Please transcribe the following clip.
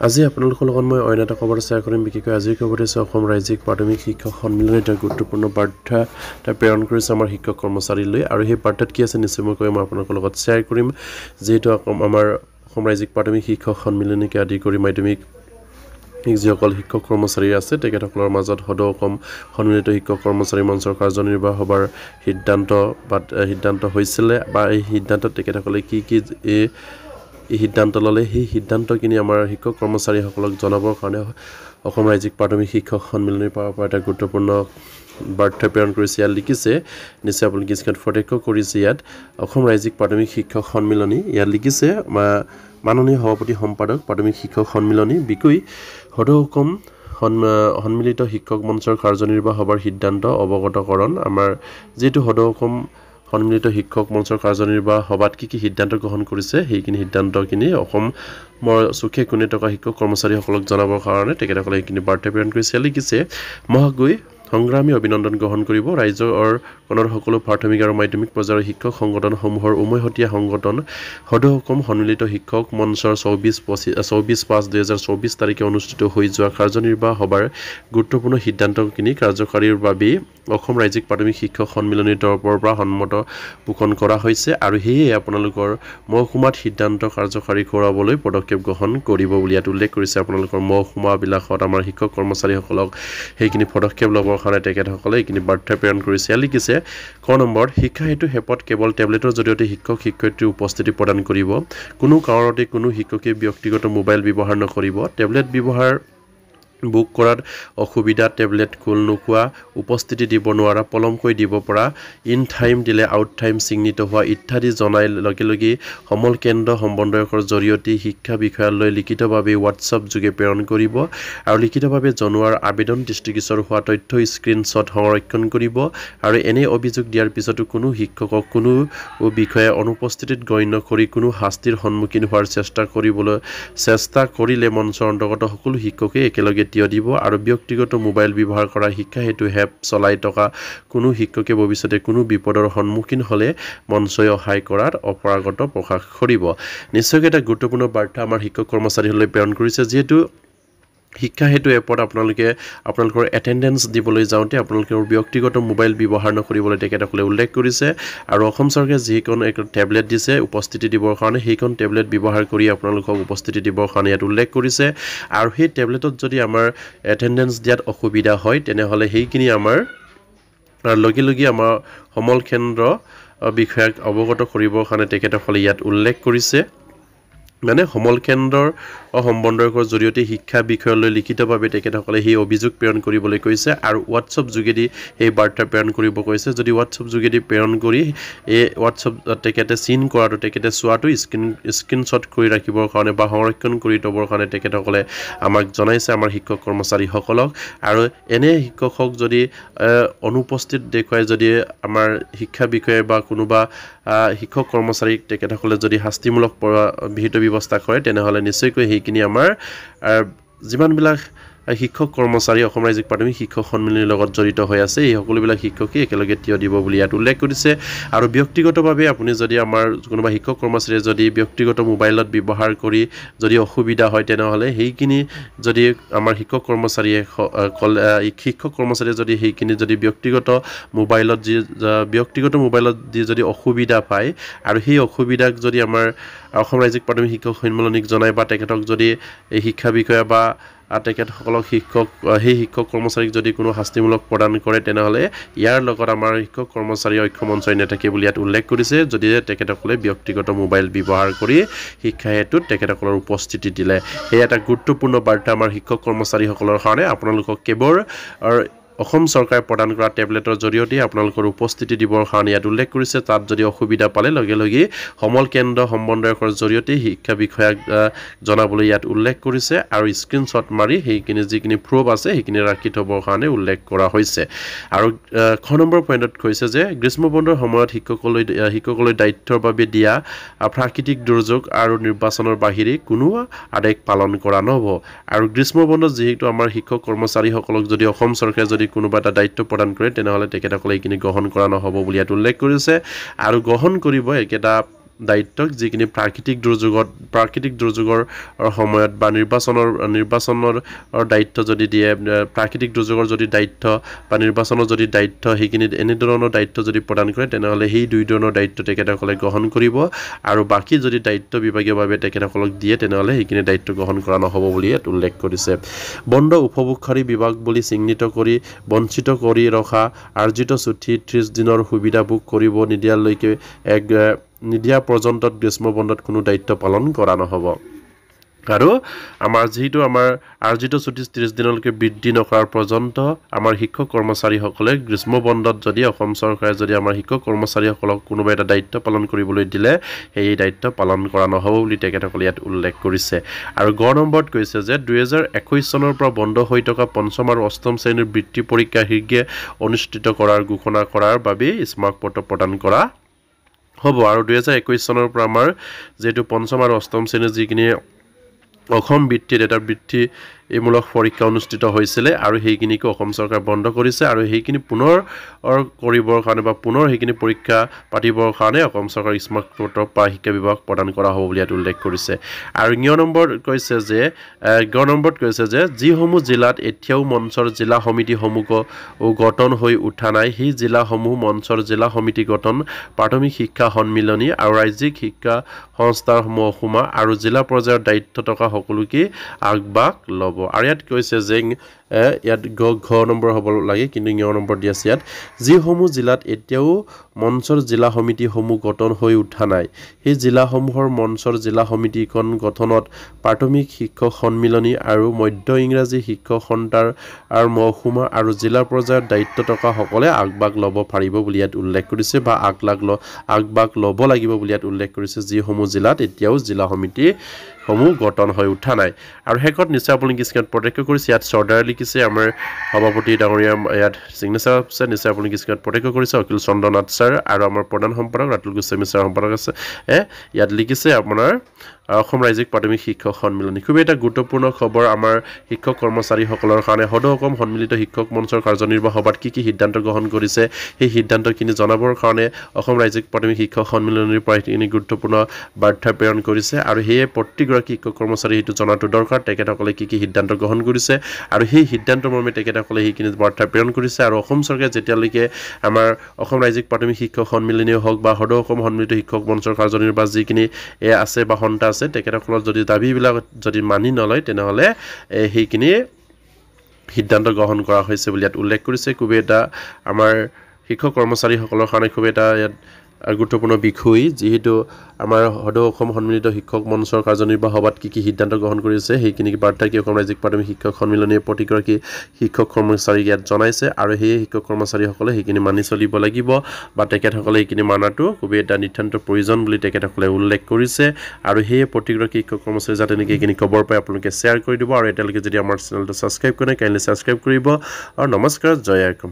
আজি আপোনালোকৰ লগত মই অন্য এটা খবৰ শ্বেয়াৰ কৰিম বিশেষকৈ আজিৰ খবৰটো হৈছে অসম ৰাজ্যিক প্ৰাথমিক শিক্ষক সন্মিলনে এটা গুৰুত্বপূৰ্ণ বাৰ্তা প্ৰেৰণ কৰিছে আমাৰ শিক্ষক কৰ্মচাৰীলৈ আৰু সেই বাৰ্তাত কি আছে নিশ্চয়কৈ মই আপোনালোকৰ লগত শ্বেয়াৰ কৰিম যেহেতু আমাৰ অসম ৰাজ্যিক প্ৰাথমিক শিক্ষক সন্মিলনকে আদি কৰি মাধ্যমিক যিসকল শিক্ষক কৰ্মচাৰী আছে তেখেতসকলৰ মাজত সদৌ অসম সন্মিলিত শিক্ষক কৰ্মচাৰী মঞ্চৰ কাৰ্যনিৰ্বাহ সভাৰ সিদ্ধান্ত হৈছিলে বা এই সিদ্ধান্তত তেখেতসকলে কি এই সিদ্ধান্ত ল'লে সেই সিদ্ধান্তখিনি আমাৰ শিক্ষক কৰ্মচাৰীসকলক জনাবৰ কাৰণে অসম ৰাজ্যিক প্ৰাথমিক শিক্ষক সন্মিলনৰ পৰা এটা গুৰুত্বপূৰ্ণ বাৰ্তা প্ৰেৰণ কৰিছে ইয়াত লিখিছে নিশ্চয় আপোনালোকে স্ক্ৰীনত প্ৰত্যক্ষ কৰিছে ইয়াত অসম ৰাজ্যিক প্ৰাথমিক শিক্ষক সন্মিলনী ইয়াত লিখিছে মাননীয় সভাপতি সম্পাদক প্ৰাথমিক শিক্ষক সন্মিলনী বিষয় সদৌ অসম সন্মিলিত শিক্ষক মঞ্চৰ কাৰ্যনিৰ্বাহ সভাৰ সিদ্ধান্ত অৱগতকৰণ আমাৰ যেটো সদৌ অসম সন্মিলিত শিক্ষক মঞ্চৰ কাৰ্যনিৰ্বাহ সভাত কি সিদ্ধান্ত গ্ৰহণ কৰিছে সেইখিনি সিদ্ধান্তখিনি অসমৰ চুকে কোণে থকা শিক্ষক কৰ্মচাৰীসকলক জনাবৰ কাৰণে তেখেতসকলে এইখিনি বাৰ্তা প্ৰেৰণ কৰিছে লিখিছে মহাগৈ সংগ্ৰামী অভিনন্দন গ্ৰহণ কৰিব ৰাজ্যৰ কণৰ সকলো প্ৰাথমিক আৰু মাধ্যমিক পৰ্যায়ৰ শিক্ষক সংগঠনসমূহৰ উমৈহতীয়া সংগঠন সদৌ অসম সন্মিলিত শিক্ষক মঞ্চৰ 24/5/2024 তাৰিখে অনুষ্ঠিত হৈ যোৱা কাৰ্যনিৰ্বাহ সভাৰ গুৰুত্বপূৰ্ণ সিদ্ধান্তখিনি কাৰ্যকাৰীৰ বাবে অসম ৰাজ্যিক প্ৰাথমিক শিক্ষক সন্মিলনীৰ তৰফৰ পৰা সন্মত পোষণ কৰা হৈছে আৰু সেয়ে আপোনালোকৰ মহকুমাত সিদ্ধান্ত কাৰ্যকাৰী কৰাবলৈ পদক্ষেপ গ্ৰহণ কৰিব বুলি ইয়াত উল্লেখ কৰিছে আপোনালোকৰ মহকুমাবিলাকত আমাৰ শিক্ষক কৰ্মচাৰীসকলক সেইখিনি পদক্ষেপ ল'বৰ কাৰণে তেখেতসকলে এইখিনি বাৰ্তা প্ৰেৰণ কৰিছে লিখিছে ক নম্বৰ শিক্ষা হেতু হেপত কেৱল টেবলেটৰ জৰিয়তে শিক্ষক শিক্ষয়িত্ৰীৰ উপস্থিতি প্ৰদান কৰিব কোনো কাৰণতে কোনো শিক্ষকে ব্যক্তিগত মোবাইল ব্যৱহাৰ নকৰিব টেবলেট ব্যৱহাৰ বুক কৰাত অসুবিধা টেবলেট খোল নোখোৱা উপস্থিতি দিব নোৱাৰা পলমকৈ দিব পৰা ইন টাইম দিলে আউট টাইম চিহ্নিত হোৱা ইত্যাদি জনাই লগে সমল কেন্দ্ৰ সমন্বয়কৰ জৰিয়তে শিক্ষা বিষয়ালৈ লিখিতভাৱে হোৱাটছআপ যোগে প্ৰেৰণ কৰিব আৰু লিখিতভাৱে জনোৱাৰ আবেদন দৃষ্টিগোচৰ হোৱা তথ্য স্ক্ৰীনশ্বট সংৰক্ষণ কৰিব আৰু এনে অভিযোগ দিয়াৰ পিছতো কোনো শিক্ষকক কোনো বিষয়ে অনুপস্থিতিত গণ্য কৰি কোনো শাস্তিৰ সন্মুখীন হোৱাৰ চেষ্টা কৰিলে মঞ্চৰ অন্তৰ্গত সকলো শিক্ষকে একেলগে দিব আৰু ব্যক্তিগত মোবাইল ব্যৱহাৰ কৰা শিক্ষা হেতু হেপ চলাই থকা কোনো শিক্ষকে ভৱিষ্যতে কোনো বিপদৰ সন্মুখীন হ'লে মঞ্চই সহায় কৰাৰ অপৰাগত প্ৰকাশ কৰিব নিশ্চয়কৈ এটা গুৰুত্বপূৰ্ণ বাৰ্তা আমাৰ শিক্ষক কৰ্মচাৰীলৈ প্ৰেৰণ কৰিছে যিহেতু শিক্ষা হেতু এপত আপোনালোকৰ এটেন্ডেন্স দিবলৈ যাওঁতে আপোনালোকৰ ব্যক্তিগত মোবাইল ব্যৱহাৰ নকৰিবলৈ তেখেতসকলে উল্লেখ কৰিছে আৰু অসম চৰকাৰে যিখন এক টেবলেট দিছে উপস্থিতি দিবৰ কাৰণে সেইখন টেবলেট ব্যৱহাৰ কৰি আপোনালোকক উপস্থিতি দিবৰ কাৰণে ইয়াত উল্লেখ কৰিছে আৰু সেই টেবলেটত যদি আমাৰ এটেন্ডেন্স দিয়াত অসুবিধা হয় তেনেহ'লে সেইখিনি আমাৰ লগে আমাৰ সমল কেন্দ্ৰ বিষয়াক অৱগত কৰিবৰ কাৰণে তেখেতসকলে ইয়াত উল্লেখ কৰিছে মানে সমল কেন্দ্ৰৰ সম্বন্ধকৰ জৰিয়তে শিক্ষা বিষয়লৈ লিখিতভাৱে তেখেতসকলে সেই অভিযোগ প্ৰেৰণ কৰিবলৈ কৈছে আৰু হোৱাটছআপ যোগেদি এই বাৰ্তা প্ৰেৰণ কৰিব কৈছে যদি হোৱাটছআপ যোগেদি প্ৰেৰণ কৰি এই হোৱাটছআপ তেখেতে চিন কৰাটো তেখেতে চোৱাটো স্ক্ৰীনশ্বট কৰি ৰাখিবৰ কাৰণে বা সংৰক্ষণ কৰি থবৰ কাৰণে তেখেতসকলে আমাক জনাইছে আমাৰ শিক্ষক কৰ্মচাৰীসকলক আৰু এনে শিক্ষকক যদি অনুপস্থিত দেখুৱাই যদি আমাৰ শিক্ষা বিষয়ে বা কোনোবা শিক্ষক কৰ্মচাৰীক তেখেতসকলে যদি শাস্তিমূলক বিহিত ব্যৱস্থা কৰে তেনেহ'লে নিশ্চয়কৈ সেইখিনি আমাৰ যিমানবিলাক শিক্ষক কৰ্মচাৰী অসম ৰাজ্যিক প্ৰাথমিক শিক্ষক সন্মিলনীৰ লগত জড়িত হৈ আছে এই সকলোবিলাক শিক্ষকে একেলগে দিব বুলি ইয়াত উল্লেখ কৰিছে আৰু ব্যক্তিগতভাৱে আপুনি যদি আমাৰ কোনোবা শিক্ষক কৰ্মচাৰীয়ে যদি ব্যক্তিগত মোবাইলত ব্যৱহাৰ কৰি যদি অসুবিধা হয় তেনেহ'লে সেইখিনি যদি আমাৰ শিক্ষক কৰ্মচাৰীয়ে যদি সেইখিনি যদি ব্যক্তিগত মোবাইলত দি যদি অসুবিধা পায় আৰু সেই অসুবিধাক যদি আমাৰ অসম ৰাজ্যিক প্ৰাথমিক শিক্ষক সন্মিলনীক জনায় বা তেখেতক যদি এই শিক্ষা বিষয়া বা তেখেতসকলক সেই শিক্ষক কৰ্মচাৰীক যদি কোনো শাস্তিমূলক প্ৰদান কৰে তেনেহ'লে ইয়াৰ লগত আমাৰ শিক্ষক কৰ্মচাৰী ঐক্য মঞ্চই নাথাকে বুলি ইয়াত উল্লেখ কৰিছে যদি তেখেতসকলে ব্যক্তিগত মোবাইল ব্যৱহাৰ কৰি শিক্ষা হেতুত তেখেতসকলৰ উপস্থিতি দিলে সেই এটা গুৰুত্বপূৰ্ণ বাৰ্তা আমাৰ শিক্ষক কৰ্মচাৰীসকলৰ কাৰণে আপোনালোকক কেৱল অসম চৰকাৰে প্ৰদান কৰা টেবলেটৰ জৰিয়তে আপোনালোকৰ উপস্থিতি দিবৰ কাৰণে ইয়াত উল্লেখ কৰিছে তাত যদি অসুবিধা পালে লগে সমল কেন্দ্ৰ সমন্বয়কৰ জৰিয়তে শিক্ষা বিষয়াক জনাবলৈ ইয়াত উল্লেখ কৰিছে আৰু স্ক্ৰীনশ্বট মাৰি সেইখিনি যিখিনি প্ৰুফ আছে সেইখিনি ৰাখি থবৰ কাৰণে উল্লেখ কৰা হৈছে আৰু খ নম্বৰ পইণ্টত কৈছে যে গ্ৰীষ্ম বন্ধৰ সময়ত শিক্ষকলৈ দায়িত্বৰ বাবে দিয়া প্ৰাকৃতিক দুৰ্যোগ আৰু নিৰ্বাচনৰ বাহিৰে কোনো আদেশ পালন কৰা নহ'ব আৰু গ্ৰীষ্ম বন্ধত যিহেতু আমাৰ শিক্ষক কৰ্মচাৰীসকলক যদি অসম চৰকাৰে যদি কোনোবা এটা দায়িত্ব প্ৰদান কৰে তেনেহ'লে তেখেতসকলে এইখিনি গ্ৰহণ কৰা নহ'ব বুলি ইয়াত উল্লেখ কৰিছে আৰু গ্ৰহণ কৰিব একেটা দায়িত্বক যিখিনি প্ৰাকৃতিক দুৰ্যোগৰ সময়ত বা নিৰ্বাচনৰ দায়িত্ব যদি দিয়ে প্ৰাকৃতিক দুৰ্যোগৰ যদি দায়িত্ব বা নিৰ্বাচনৰ যদি দায়িত্ব সেইখিনি এনেধৰণৰ দায়িত্ব যদি প্ৰদান কৰে তেনেহ'লে সেই দুই ধৰণৰ দায়িত্ব তেখেতসকলে গ্ৰহণ কৰিব আৰু বাকী যদি দায়িত্ব বিভাগীয়ভাৱে তেখেতসকলক দিয়ে তেনেহ'লে সেইখিনি দায়িত্ব গ্ৰহণ কৰা নহ'ব বুলি ইয়াত উল্লেখ কৰিছে বন্ধ উপভোগকাৰী বিভাগ বুলি চিহ্নিত কৰি বঞ্চিত কৰি ৰখা আৰ্জিত ছুটি 30 দিনৰ সুবিধা ভোগ কৰিব নিদিয়া পৰ্যন্তত গ্ৰীষ্ম বন্ধত কোনো দায়িত্ব পালন কৰা নহ'ব আৰু আমাৰ যেহেতু আমাৰ আৰ্জিত ছুটি 30 দিনলৈকে বৃদ্ধি নকৰাৰ পৰ্যন্ত আমাৰ শিক্ষক কৰ্মচাৰীসকলে গ্ৰীষ্ম বন্ধত যদি অসম চৰকাৰে যদি আমাৰ শিক্ষক কৰ্মচাৰীসকলক কোনোবা এটা দায়িত্ব পালন কৰিবলৈ দিলে সেই দায়িত্ব পালন কৰা নহ'ব বুলি তেখেতসকলে ইয়াত উল্লেখ কৰিছে আৰু গ নম্বৰত কৈছে যে 2021 চনৰ পৰা বন্ধ হৈ থকা পঞ্চম আৰু অষ্টম শ্ৰেণীৰ বৃত্তি পৰীক্ষা শীঘ্ৰে অনুষ্ঠিত কৰাৰ ঘোষণা কৰাৰ বাবে স্মাৰক পত্ৰ প্ৰদান কৰা হ'ব আৰু 2021 চনৰ পৰা আমাৰ যেটো পঞ্চম আৰু অষ্টম শ্ৰেণীৰ যিখিনি অসম বৃত্তিৰ এটা বৃত্তিমূলক পৰীক্ষা অনুষ্ঠিত হৈছিলে আৰু সেইখিনিকে অসম চৰকাৰ বন্ধ কৰিছে আৰু সেইখিনি পুনৰ কৰিবৰ কাৰণে বা পুনৰ সেইখিনি পৰীক্ষা পাতিবৰ কাৰণে অসম চৰকাৰ স্মাৰক পত্ৰ বা শিক্ষা বিভাগ প্ৰদান কৰা হ'ব বুলি ইয়াত উল্লেখ কৰিছে আৰু গ নম্বৰত কৈছে যে যিসমূহ জিলাত এতিয়াও মঞ্চৰ জিলা সমিতিসমূহ গঠন হৈ উঠা নাই সেই জিলাসমূহ মঞ্চৰ জিলা সমিতি গঠন প্ৰাথমিক শিক্ষা সন্মিলনী আৰু ৰাজ্যিক শিক্ষা সংস্থাৰ মহকুমা আৰু জিলা পৰ্যায়ৰ দায়িত্ব থকা সকলোকে আগবাগ ল'ব আৰু ইয়াত কৈছে যে ইয়াত ঘ নম্বৰ হ'ব লাগে কিন্তু ঞ নম্বৰ দি আছে ইয়াত যিসমূহ জিলাত এতিয়াও মঞ্চৰ জিলা সমিতিসমূহ গঠন হৈ উঠা নাই সেই জিলাসমূহৰ মঞ্চৰ জিলা সমিতিখন গঠনত প্ৰাথমিক শিক্ষক সন্মিলনী আৰু মধ্য ইংৰাজী শিক্ষক সন্থাৰ আৰু মহকুমা আৰু জিলা পৰ্যায়ৰ দায়িত্ব থকা সকলে আগবাগ ল'ব পাৰিব বুলি ইয়াত উল্লেখ কৰিছে বা আগবাগ ল'ব লাগিব বুলি ইয়াত উল্লেখ কৰিছে যিসমূহ জিলাত এতিয়াও জিলা সমিতি সমূহ গঠন হৈ উঠা নাই আৰু হেকত নিশ্চয় আপুনি স্ক্ৰীনত প্ৰত্যক্ষ কৰিছে ইয়াত চৰ্দাৰ লিখিছে আমাৰ সভাপতি ডাঙৰীয়া ইয়াত সিগনেচাৰ আছে নিশ্চয় আপুনি স্ক্ৰীনত প্ৰত্যক্ষ কৰিছে অখিল চন্দ্ৰনাথ ছাৰ আৰু আমাৰ প্ৰধান সম্পাদক ৰাতুল গোস্বামী ছাৰ সম্পাদক আছে ইয়াত লিখিছে আপোনাৰ অসম ৰাজ্যিক প্ৰাথমিক শিক্ষক সন্মিলনী খুব এটা গুৰুত্বপূৰ্ণ খবৰ আমাৰ শিক্ষক কৰ্মচাৰীসকলৰ কাৰণে সদৌ অসম সন্মিলিত শিক্ষক মঞ্চৰ কাৰ্যনিৰ্বাহক সভাত কি সিদ্ধান্ত গ্ৰহণ কৰিছে সেই সিদ্ধান্তখিনি জনাবৰ কাৰণে অসম ৰাজ্যিক প্ৰাথমিক শিক্ষক সন্মিলনীৰ পৰা এনে গুৰুত্বপূৰ্ণ বাৰ্তা প্ৰেৰণ কৰিছে আৰু সেয়ে প্ৰতিগৰাকী শিক্ষক কৰ্মচাৰী সেইটো জনাটো দৰকাৰ তেখেতসকলে কি সিদ্ধান্ত গ্ৰহণ কৰিছে আৰু সেই সিদ্ধান্তৰ মৰ্মে তেখেতসকলে সেইখিনি বাৰ্তা প্ৰেৰণ কৰিছে আৰু অসম চৰকাৰে যেতিয়ালৈকে আমাৰ অসম ৰাজ্যিক প্ৰাথমিক শিক্ষক সন্মিলনী হওক বা সদৌ অসম সন্মিলিত শিক্ষক মঞ্চৰ কাৰ্যনিৰ্বাহক যিখিনি আছে বা সন্থা আছে তেখেতসকলৰ যদি দাবীবিলাক যদি মানি নলয় তেনেহ'লে সেইখিনি সিদ্ধান্ত গ্ৰহণ কৰা হৈছে বুলি ইয়াত উল্লেখ কৰিছে খুব এটা আমাৰ শিক্ষক কৰ্মচাৰীসকলৰ কাৰণে খুব এটা ইয়াত গুৰুত্বপূৰ্ণ বিষয় যিহেতু আমাৰ সদৌ অসম সন্মিলিত শিক্ষক মঞ্চৰ কাৰ্যনিৰ্বাহক সভাত কি সিদ্ধান্ত গ্ৰহণ কৰিছে সেইখিনি বাৰ্তা কি অসম ৰাজ্যিক প্ৰাথমিক শিক্ষক সন্মিলনীয়ে প্ৰতিগৰাকী শিক্ষক কৰ্মচাৰীক ইয়াত জনাইছে আৰু সেই শিক্ষক কৰ্মচাৰীসকলে সেইখিনি মানি চলিব লাগিব বা তেখেতসকলে সেইখিনি মানাটো খুবেই এটা নিতান্ত প্ৰয়োজন বুলি তেখেতসকলে উল্লেখ কৰিছে আৰু সেয়ে প্ৰতিগৰাকী শিক্ষক কৰ্মচাৰী যাতে নেকি এইখিনি খবৰ পাই আপোনালোকে শ্বেয়াৰ কৰি দিব আৰু এতিয়ালৈকে যদি আমাৰ চেনেলটো ছাবস্ক্ৰাইব কৰে কাইণ্ডলি ছাবস্ক্ৰাইব কৰিব আৰু নমস্কাৰ জয় অসম।